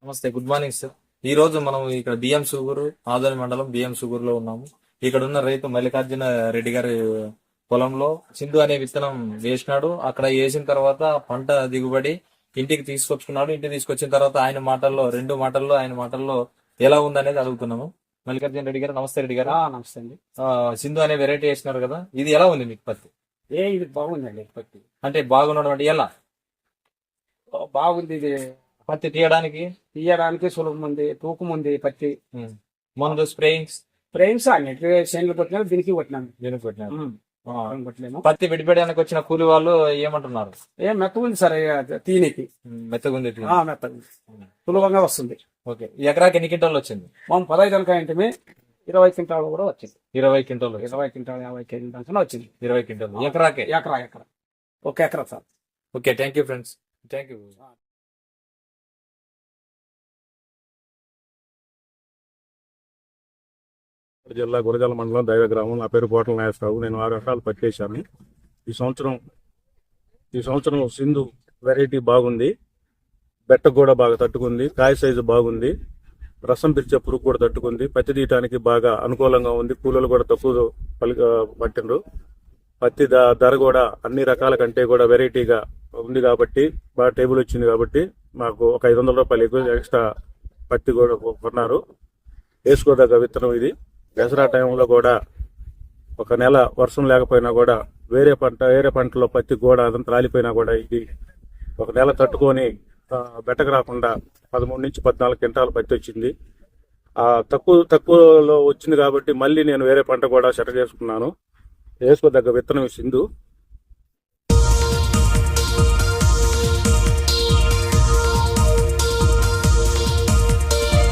నమస్తే, good morning sir. ఈ రోజు మనం ఇక్కడ బిఎం సుగూరు, ఆదోని మండలం బిఎం సుగూరులో ఉన్నాము. ఇక్కడ ఉన్న రైతు మల్లికార్జున రెడ్డి గారి పొలంలో సింధు అనే విత్తనం వేసినాడు. అక్కడ వేసిన తర్వాత పంట దిగుబడి ఇంటికి తీసుకొచ్చుకున్నాడు. ఇంటికి తీసుకొచ్చిన తర్వాత ఆయన మాటల్లో ఎలా ఉందనేది అడుగుతున్నాము. మల్లికార్జున రెడ్డి గారు, నమస్తే రెడ్డి గారు. నమస్తే అండి. సింధు అనే వెరైటీ వేసినారు కదా, ఇది ఎలా ఉంది మీకు పత్తి? ఇది బాగుందండి. పత్తి అంటే బాగున్నడం అంటే ఎలా బాగుంది. ఇది పత్తి తీయడానికి సులభం ఉంది, తూకం ఉంది. పత్తి మందు ఫ్రేమ్స్ అన్నిటి చేనులు కొట్టినా దీనికి కొట్టినాను. కొట్టలేము. పత్తి విడిపెట్టడానికి వచ్చిన కూలి వాళ్ళు ఏమంటున్నారు? మెత్తగా ఉంది సార్, తీనికి మెత్తగా ఉంది. మెత్తగా సులభంగా వస్తుంది. ఓకే, ఎకరాకి ఎన్ని క్వింటాలు వచ్చింది? మనం 15 అనుకుంటే 20 క్వింటాలు కూడా వచ్చింది. 20 క్వింటాలు 20 క్వింటాలు 50 క్వింటాలు వచ్చింది. 20 క్వింటాలు ఎకరాకే? ఎకరా ఒక ఎకరా sir. Okay, thank you friends. Thank you. జిల్లా గురజాల మండలం దైవ గ్రామం. నా పేరు పోటల నాగేశ్వరరావు. నేను 6 ఎకరాలు పత్తి వేశాను. ఈ సంవత్సరం సింధు వెరైటీ బాగుంది. బెట్ట కూడా బాగా తట్టుకుంది. కాయ సైజు బాగుంది. రసం పిలిచే పురుగు కూడా తట్టుకుంది. పత్తి తీయటానికి బాగా అనుకూలంగా ఉంది. కూలీలు కూడా తక్కువ పట్టిండ్రు. పత్తి ధర కూడా అన్ని రకాల కంటే కూడా వెరైటీగా ఉంది కాబట్టి బాగా టేబుల్ వచ్చింది కాబట్టి మాకు ఒక 500 రూపాయలు ఎక్కువ ఎక్స్ట్రా పత్తి కూడా కొన్నారు. వేసుకోదగ్గ విత్తనం ఇది. దసరా టైంలో కూడా ఒక నెల వర్షం లేకపోయినా కూడా వేరే పంటలో పత్తి కూడా అదంతా రాలిపోయినా కూడా ఇది ఒక నెల తట్టుకొని బెట్టకు రాకుండా 13 నుంచి 14 క్వింటాల పత్తి వచ్చింది. తక్కువలో వచ్చింది కాబట్టి మళ్ళీ నేను వేరే పంట కూడా సెట్ చేసుకున్నాను. వేసుకోదగ్గ విత్తనం సింధు.